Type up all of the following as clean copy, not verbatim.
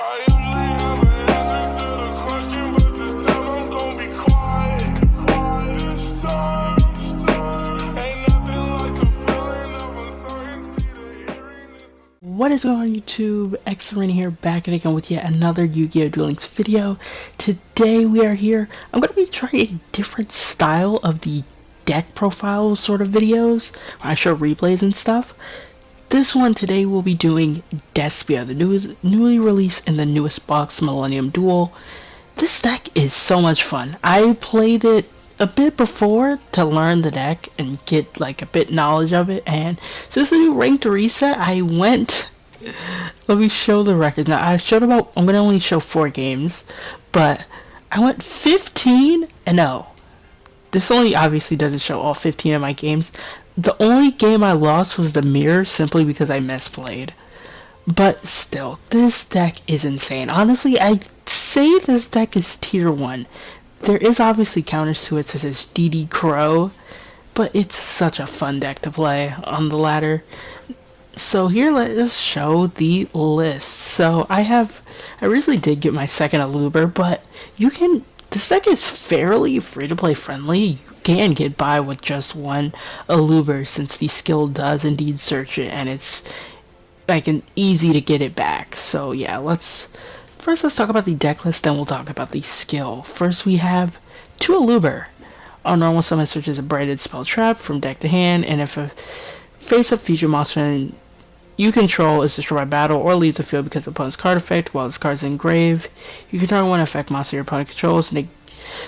I usually have an answer to the question, but this time I'm gonna be quiet. This time, ain't nothing like the feeling of uncertainty, the hearing this. What is going on YouTube? xSerena here, back again with yet another Yu-Gi-Oh! Duel Links video. Today we are here. I'm going to be trying a different style of the deck profile sort of videos, where I show replays and stuff. This one today we'll be doing Despia, the newly released in the newest box, Millennium Duel. This deck is so much fun. I played it a bit before to learn the deck and get like a bit knowledge of it, and since the new ranked reset I went, let me show the records. Now I'm gonna only show 4 games, but I went 15-0. This only obviously doesn't show all 15 of my games. The only game I lost was the mirror, simply because I misplayed. But still, this deck is insane. Honestly, I'd say this deck is tier 1. There is obviously counters to it, such as DD Crow, but it's such a fun deck to play on the ladder. So here, let us show the list. So I recently did get my second Aluber, but this deck is fairly free-to-play friendly. You can get by with just one Aluber, since the skill does indeed search it, and it's like easy to get it back. So yeah, First, let's talk about the deck list, then we'll talk about the skill. First, we have 2 Aluber. On normal summon, searches a branded spell trap from deck to hand, and if a face-up fusion monster you control is destroyed by battle or leaves the field because of the opponent's card effect while this card is engraved, you can target one effect monster your opponent controls,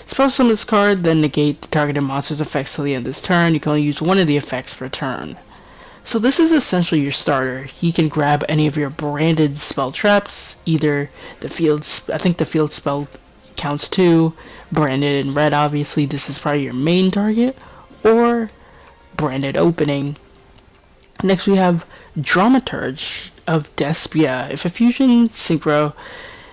spell summon this card, then negate the targeted monster's effects till the end of this turn. You can only use one of the effects per turn. So this is essentially your starter. He can grab any of your branded spell traps, either I think the field spell counts too, branded in red obviously, this is probably your main target, or branded opening. Next we have Dramaturge of Despia. If a fusion synchro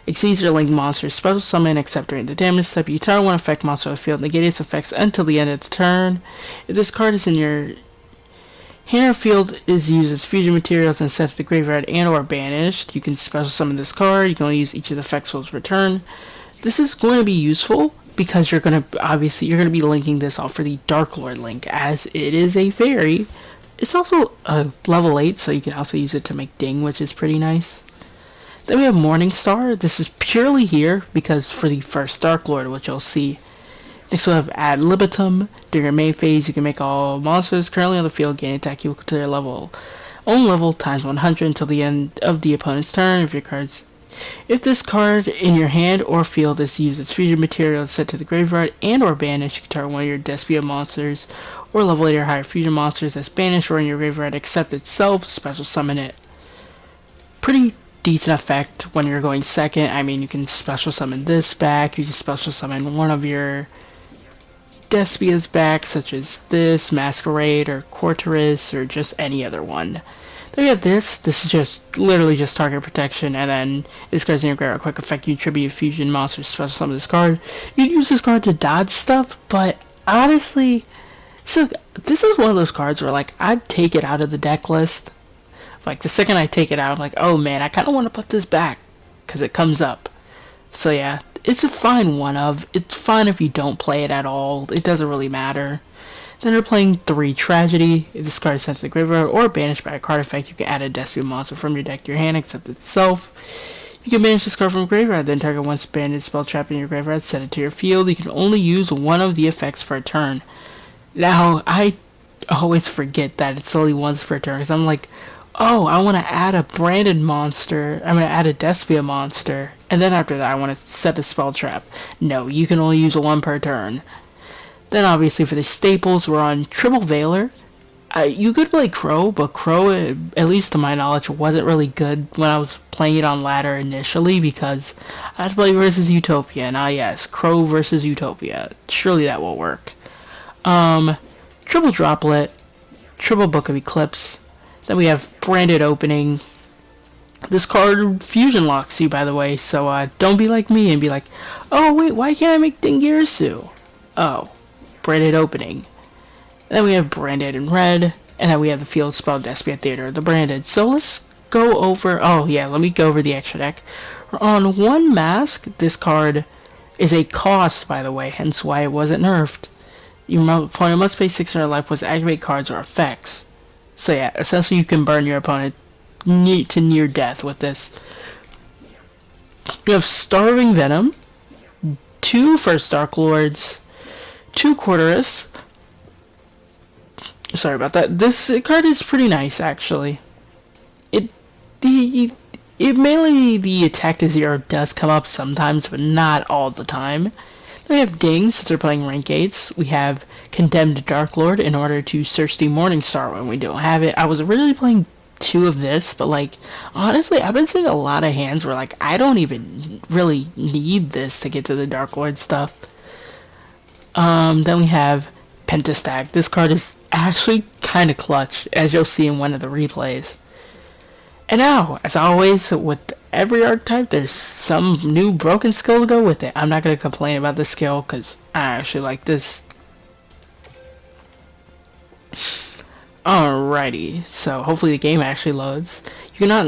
exceeds your link monster, special summon except during the damage step, you target one effect monster on the field, negate its effects until the end of its turn. If this card is in your hand or field, is used as fusion materials and set to the graveyard and or banished, you can special summon this card. You can only use each of the effect spells per turn. This is going to be useful because you're going to be linking this off for the Dark Lord link, as it is a fairy. It's also a level 8, so you can also use it to make ding, which is pretty nice. Then we have Morningstar. This is purely here because for the first Dark Lord, which you'll see. Next we'll have Ad Libitum. During your main phase, you can make all monsters currently on the field gain attack equal to their own level times 100 until the end of the opponent's turn. If this card in your hand or field is used as fusion material set to the graveyard and or banished, you can target one of your Despia monsters or level 8 or higher fusion monsters as banished or in your graveyard except itself, special summon it. Pretty decent effect when you're going second. I mean, you can special summon this back, you can special summon one of your Despia's back, such as this, Masquerade, or Quarteris, or just any other one. Then we have this. This is just literally just target protection, and then this card's in your graveyard. Quick effect, you tribute fusion monster, special summon this card. You can use this card to dodge stuff, but honestly, this is one of those cards where like I'd take it out of the deck list. Like the second I take it out, I'm like, oh man, I kind of want to put this back because it comes up. So yeah, it's a fine one-of. It's fine if you don't play it at all. It doesn't really matter. Then we're playing 3 Tragedy. If this card is sent to the graveyard or banished by a card effect, you can add a Despia monster from your deck to your hand except itself. You can banish this card from graveyard, then target one banded spell trap in your graveyard, set it to your field. You can only use one of the effects per turn. Now, I always forget that it's only once per turn, because I'm like, oh, I want to add a branded monster. I'm going to add a Despia monster. And then after that, I want to set a spell trap. No, you can only use 1 per turn. Then obviously for the staples, we're on Triple Veiler. You could play Crow, but Crow, at least to my knowledge, wasn't really good when I was playing it on ladder initially, because I had to play versus Utopia. And yes, Crow versus Utopia. Surely that will work. Triple Droplet, Triple Book of Eclipse. Then we have Branded Opening. This card fusion locks you, by the way, so don't be like me and be like, oh wait, why can't I make Dingirsu? Oh, Branded Opening. And then we have Branded in red, and then we have the field spell Despia Theater of the Branded. So let's go over, oh yeah, let me go over the extra deck. On one mask, this card is a cost, by the way, hence why it wasn't nerfed. Your opponent must pay 600 life points to activate cards or effects. So yeah, essentially you can burn your opponent to near death with this. You have Starving Venom, 2 First Dark Lords, 2 Quarterus. Sorry about that. This card is pretty nice, actually. Mainly the attack to 0 does come up sometimes, but not all the time. Then we have Ding, since we're playing rank 8s. We have Condemned Dark Lord in order to search the Morning Star when we don't have it. I was originally playing 2 of this, but like, honestly, I've been seeing a lot of hands where like, I don't even really need this to get to the Dark Lord stuff. Then we have Pentastag. This card is actually kind of clutch, as you'll see in one of the replays. And now, as always, with every archetype, there's some new broken skill to go with it. I'm not going to complain about this skill, because I actually like this. Alrighty, so hopefully the game actually loads. You cannot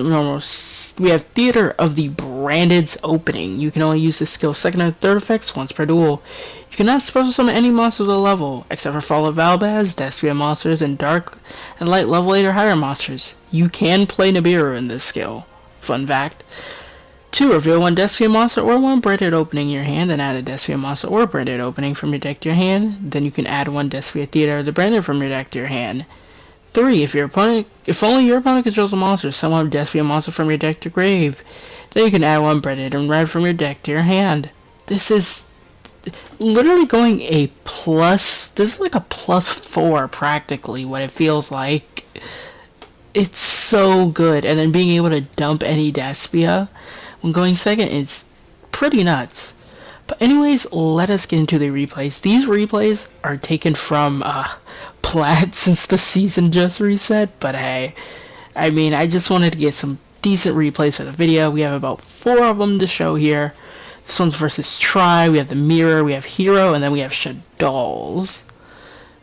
we have Theater of the Branded's Opening. You can only use this skill second or third effects once per duel. You cannot special summon any monsters at a level, except for Fall of Valbaz, Despia monsters, and Dark and Light level 8 or higher monsters. You can play Nibiru in this skill. Fun fact. 2. Reveal 1 Despia monster or 1 branded opening in your hand, and add a Despia monster or branded opening from your deck to your hand. Then you can add 1 Despia Theater of the Branded from your deck to your hand. 3. If only your opponent controls a monster, summon a Despia monster from your deck to grave. Then you can add 1 branded and red from your deck to your hand. This is literally going a plus. This is like a +4 practically, what it feels like. It's so good, and then being able to dump any Despia when going second is pretty nuts. But anyways, let us get into the replays. These replays are taken from Plat since the season just reset, but hey, I mean, I just wanted to get some decent replays for the video. We have about 4 of them to show here. This one's versus Try, we have the Mirror, we have Hero, and then we have Shaddolls.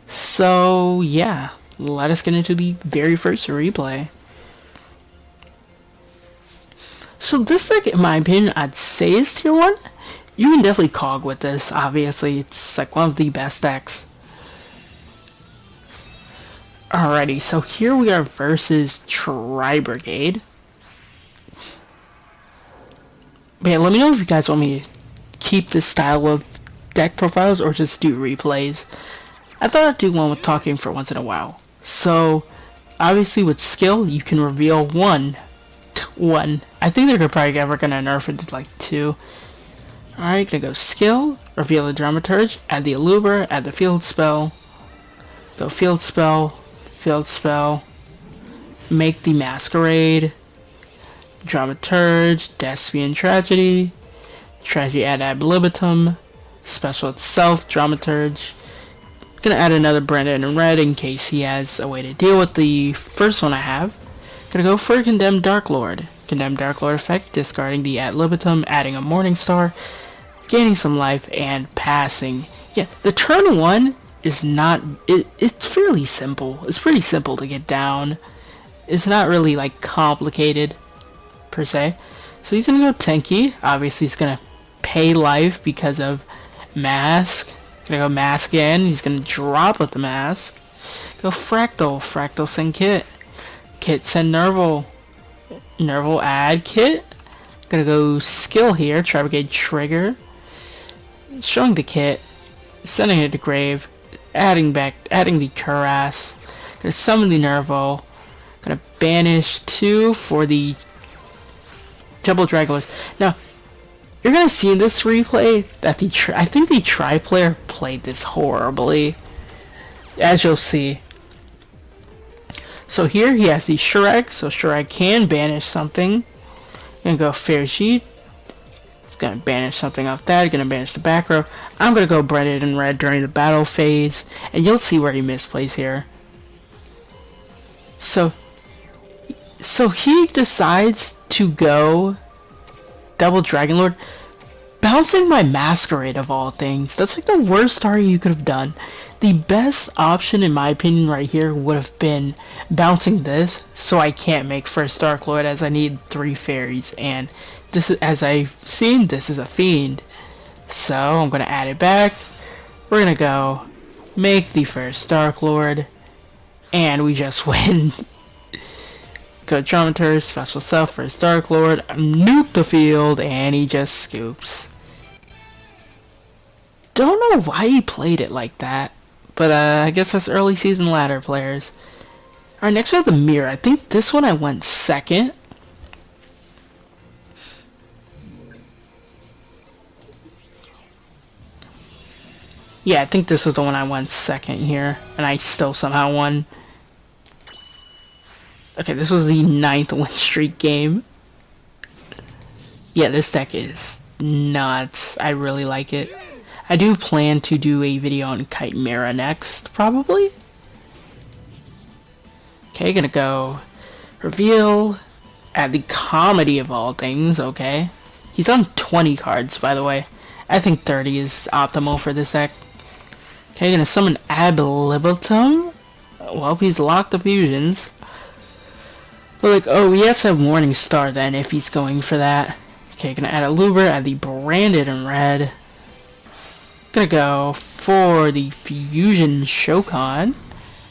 So yeah, let us get into the very first replay. So this deck, in my opinion, I'd say is tier 1. You can definitely cog with this, obviously. It's like one of the best decks. Alrighty, so here we are versus Tri Brigade. But yeah, let me know if you guys want me to keep this style of deck profiles or just do replays. I thought I'd do one with talking for once in a while. So, obviously with skill, you can reveal 1. I think they're probably ever going to nerf it to like 2. Alright, gonna go skill, reveal the Dramaturge, add the Allure, add the field spell, go field spell, make the Masquerade, Dramaturge, Despian Tragedy, add ad libitum, special itself, Dramaturge. Gonna add another Brandon in red in case he has a way to deal with the first one I have. Gonna go for Condemned Dark Lord. Condemned Dark Lord effect, discarding the ad libitum, adding a Morning Star, gaining some life, and passing. Yeah, the turn 1 is not... It's fairly simple. It's pretty simple to get down. It's not really, like, complicated, per se. So he's gonna go Tenki. Obviously, he's gonna pay life because of Mask. Gonna go Mask again. He's gonna drop with the Mask. Go Fractal. Fractal send Kit. Kit send Nerval. Nerval add Kit. Gonna go Skill here. Tri Brigade Trigger. Showing the Kit. Sending it to Grave. Adding the Cuirass. Gonna summon the Nerval. Gonna banish 2 for the Double Dragonlord. Now, you're gonna see in this replay that I think the Tri player played this horribly, as you'll see. So here he has the Shurag, so Shurag can banish something. Gonna go Fair Sheet. It's gonna banish something off that. Gonna banish the back row. I'm gonna go Branded in red during the battle phase, and you'll see where he misplays here. So he decides to go Double Dragonlord bouncing my Masquerade of all things. That's like the worst start you could have done. The best option in my opinion right here would have been bouncing this so I can't make first Dark Lord as I need 3 fairies, and this is, as I've seen, this is a fiend. So I'm gonna add it back. We're gonna go make the first Dark Lord, and we just win. Go Dramaturge, special self, first Dark Lord, nuke the field, and he just scoops. Don't know why he played it like that, but I guess that's early season ladder players. Alright, next we have the mirror. I think this one I went second. Yeah, I think this was the one I went second here, and I still somehow won. Okay, this was the 9th win streak game. Yeah, this deck is nuts. I really like it. I do plan to do a video on Chimera next, probably. Okay, gonna go reveal, add the comedy of all things, okay. He's on 20 cards, by the way. I think 30 is optimal for this deck. Okay, gonna summon Ab Libitum. Well, if he's locked the fusions. But like, oh, he has to have Morning Star then if he's going for that. Okay, gonna add a Luber, add the Branded in red. Gonna go for the Fusion Shokan.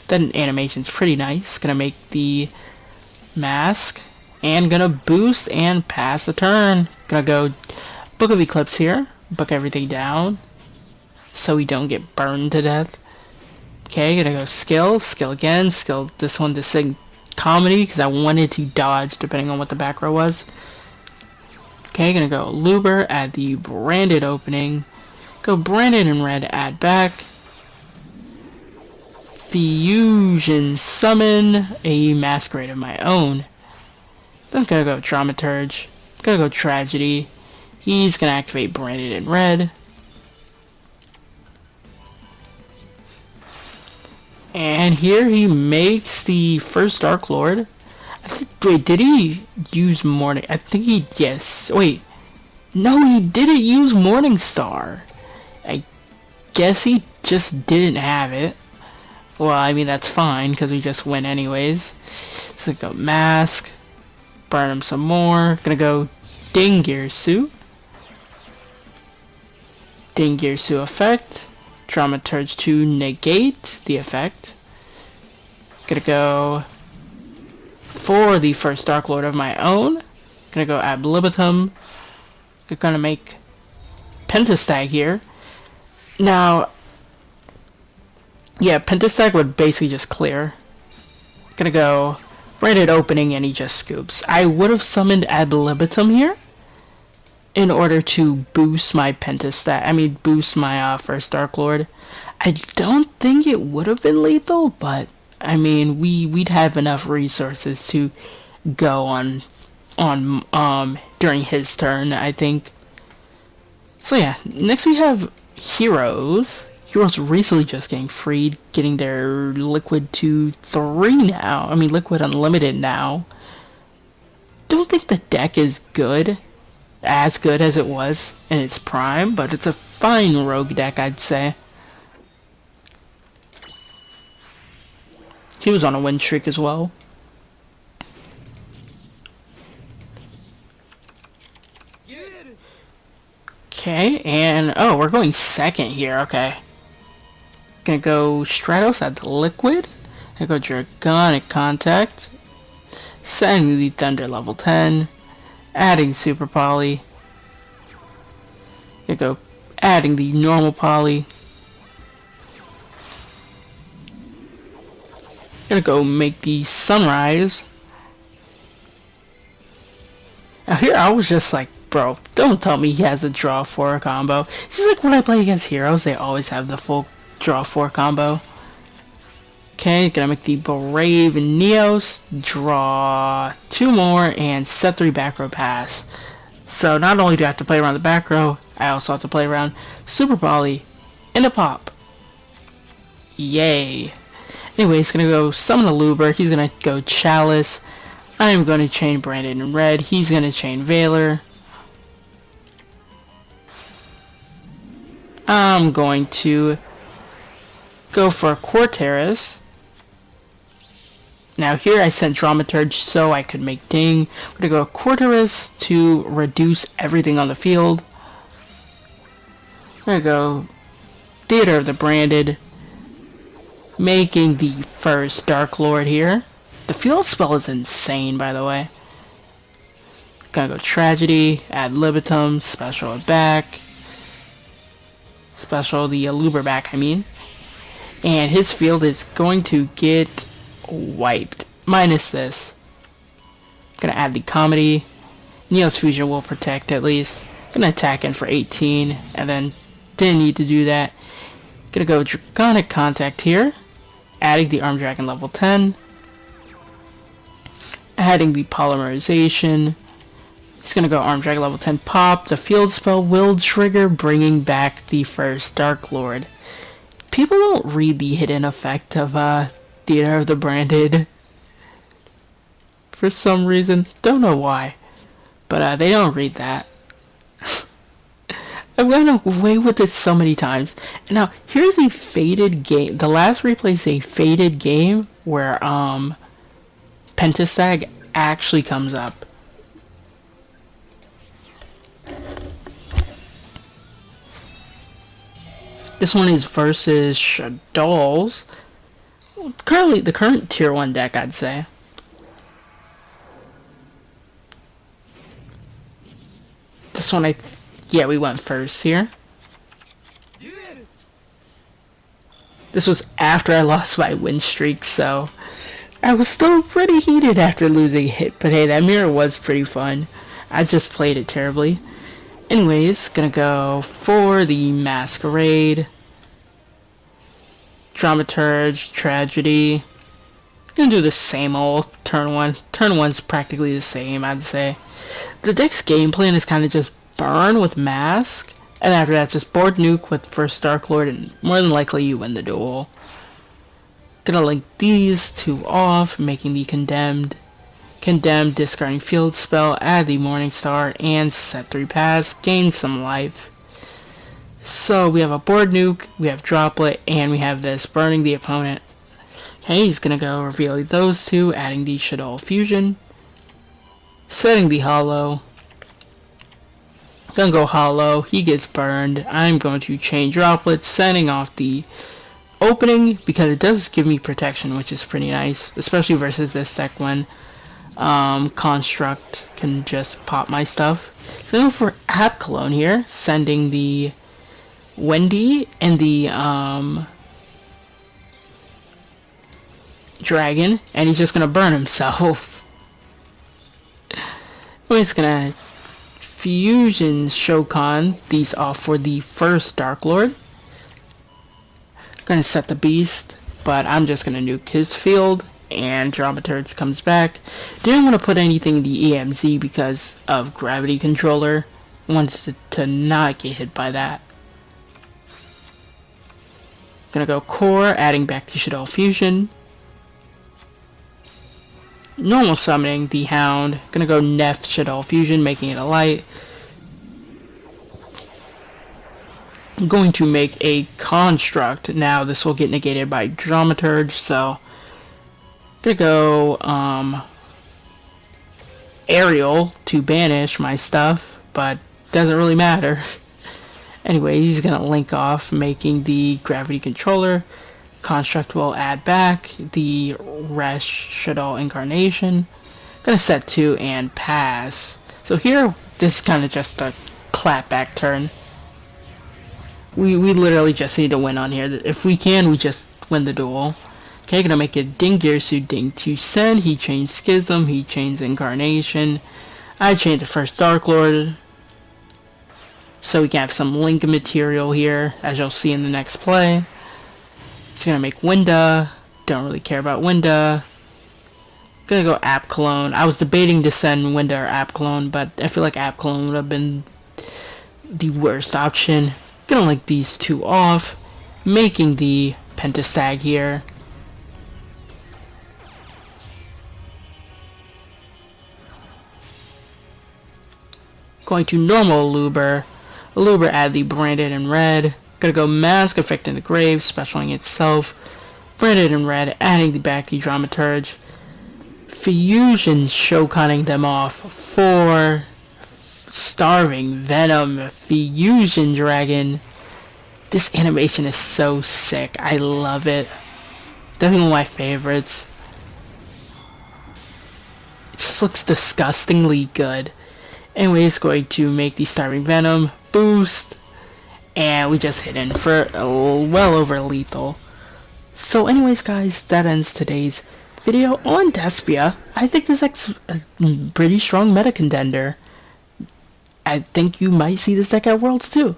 That animation's pretty nice. Gonna make the mask. And gonna boost and pass the turn. Gonna go Book of Eclipse here. Book everything down, so we don't get burned to death. Okay, gonna go skill again, skill this one to sing comedy because I wanted to dodge depending on what the back row was. Okay, gonna go Luber, add the Branded opening, go Branded in red, add back, Fusion summon a Masquerade of my own. Then I'm gonna go Dramaturge, gonna go Tragedy, he's gonna activate Branded in red. And here he makes the first Dark Lord. Wait, did he use Morning? I think he, yes. Wait. No, he didn't use Morning Star. I guess he just didn't have it. Well, I mean, that's fine, because we just win anyways. So go Mask. Burn him some more. Gonna go Dingirsu. Dingirsu effect. Dramaturge to negate the effect. Gonna go for the first Dark Lord of my own. Gonna go Ab Libitum. Gonna make Pentastag here. Now, yeah, Pentastag would basically just clear. Gonna go Branded opening and he just scoops. I would have summoned Ab Libitum here in order to boost my Pentastag, boost my first Dark Lord. I don't think it would have been lethal, but I mean, we'd have enough resources to go on during his turn, I think. So yeah, next we have Heroes. Heroes recently just getting freed, getting their Liquid to 3 now. Liquid Unlimited now. Don't think the deck is good. As good as it was in its prime, but it's a fine rogue deck, I'd say. He was on a win streak as well. Okay, and oh, we're going second here, okay. Gonna go Stratos at the Liquid. Gonna go Dragonic Contact. Setting the Thunder level 10. Adding Super Poly. Gonna go adding the normal Poly. Gonna go make the Sunrise. Now here I was just like, bro, don't tell me he has a draw 4 combo. This is like when I play against Heroes, they always have the full draw 4 combo. Okay, gonna make the Brave Neos, draw 2 more, and set 3 back row pass. So not only do I have to play around the back row, I also have to play around Super Poly and a Pop. Yay. Anyways, gonna go summon a Luber, he's gonna go Chalice. I'm gonna chain Brandon in red, he's gonna chain Valor. I'm going to go for a Quarteris. Now here I sent Dramaturge so I could make Ding. I'm going to go Quarteris to reduce everything on the field. I'm going to go Theater of the Branded, making the first Dark Lord here. The field spell is insane, by the way. Gonna go Tragedy, add Libitum, special it back. Special the Aluber back, I mean. And his field is going to get wiped. Minus this. Gonna add the Comedy. Neos Fusion will protect at least. Gonna attack in for 18, and then didn't need to do that. Gonna go Draconic Contact here. Adding the Arm Dragon level 10. Adding the Polymerization. He's gonna go Arm Dragon level 10 pop. The field spell will trigger, bringing back the first Dark Lord. People don't read the hidden effect of Theater of the Branded. For some reason. Don't know why. But they don't read that. I've gone away with this so many times. And now, here's a faded game. The last replay is a faded game where Pentastag actually comes up. This one is versus Shadol's. Currently, the current tier 1 deck, I'd say. This one, yeah, we went first here. This was after I lost my win streak, so I was still pretty heated after losing a hit. But hey, that mirror was pretty fun. I just played it terribly. Anyways, gonna go for the Masquerade, Dramaturge, Tragedy. Gonna do the same old turn 1. Turn 1's practically the same, I'd say. The deck's game plan is kind of just burn with Mask, and after that just board nuke with first Dark Lord, and more than likely you win the duel. Gonna link these two off, making the Condemned, discarding field spell, add the Morningstar, and set 3 pass, gain some life. So we have a board nuke, we have Droplet, and we have this burning the opponent. Okay, he's gonna go reveal those two, adding the Shadol Fusion, setting the Hollow. Gonna go Hollow, he gets burned. I'm going to chain Droplet, sending off the opening, because it does give me protection, which is pretty nice, especially versus this deck when Construct can just pop my stuff. So go for App Cologne here, sending the Wendy and the Dragon, and he's just gonna burn himself. We're just gonna Fusion Shokan these off for the first Dark Lord. Gonna set the Beast, but I'm just gonna nuke his field, and Dramaturge comes back. Didn't want to put anything in the EMZ because of Gravity Controller. Wanted to not get hit by that. Gonna go Core, adding back to Shadol Fusion. Normal summoning the Hound. Gonna go Neff Shadol Fusion, making it a light. I'm going to make a Construct. Now this will get negated by Dramaturge, so gonna go Aerial to banish my stuff, but doesn't really matter. Anyway, he's gonna link off, making the Gravity Controller. Construct will add back the Resh Shadol Incarnation. Gonna set 2 and pass. So here, this is kind of just a clapback turn. We literally just need to win on here. If we can, we just win the duel. Okay, gonna make it Ding Girsu, Ding to send. He chains Schism, he chains Incarnation. I chained the first Dark Lord, so we can have some link material here, as you'll see in the next play. He's gonna make Winda. Don't really care about Winda. Gonna go App Cologne. I was debating to send Winda or App Cologne, but I feel like App Cologne would have been the worst option. Gonna link these two off, making the Pentastag here. Going to normal Aluber. Aluber add the Branded in red. Gonna go Mask, Effect in the Grave, specialing itself. Branded in red, adding the back the Dramaturge. Fusion showcutting them off for Starving Venom Fusion Dragon. This animation is so sick. I love it. Definitely one of my favorites. It just looks disgustingly good. Anyways, going to make the Starving Venom boost. And we just hit in for well over lethal. So anyways guys, that ends today's video on Despia. I think this deck's a pretty strong meta contender. I think you might see this deck at Worlds too.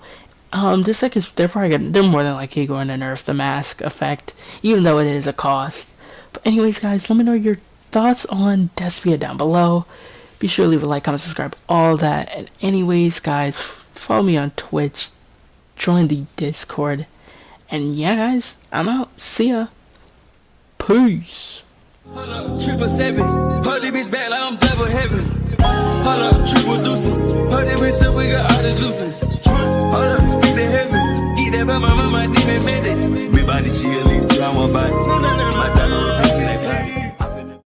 This deck is, they're more than likely going to nerf the mask effect, even though it is a cost. But anyways guys, let me know your thoughts on Despia down below. Be sure to leave a like, comment, subscribe, all that. And anyways guys, follow me on Twitch, join the Discord. And yeah guys, I'm out. See ya. Peace. Hold up, 777. Hold this bitch back like I'm double heaven. Hold up, triple deuces. Hold that bitch up, we got all the juices. Hold up, speak to heaven. Get that by my mama, demon method. Everybody chill, at least I want by. No, my dog, I see that.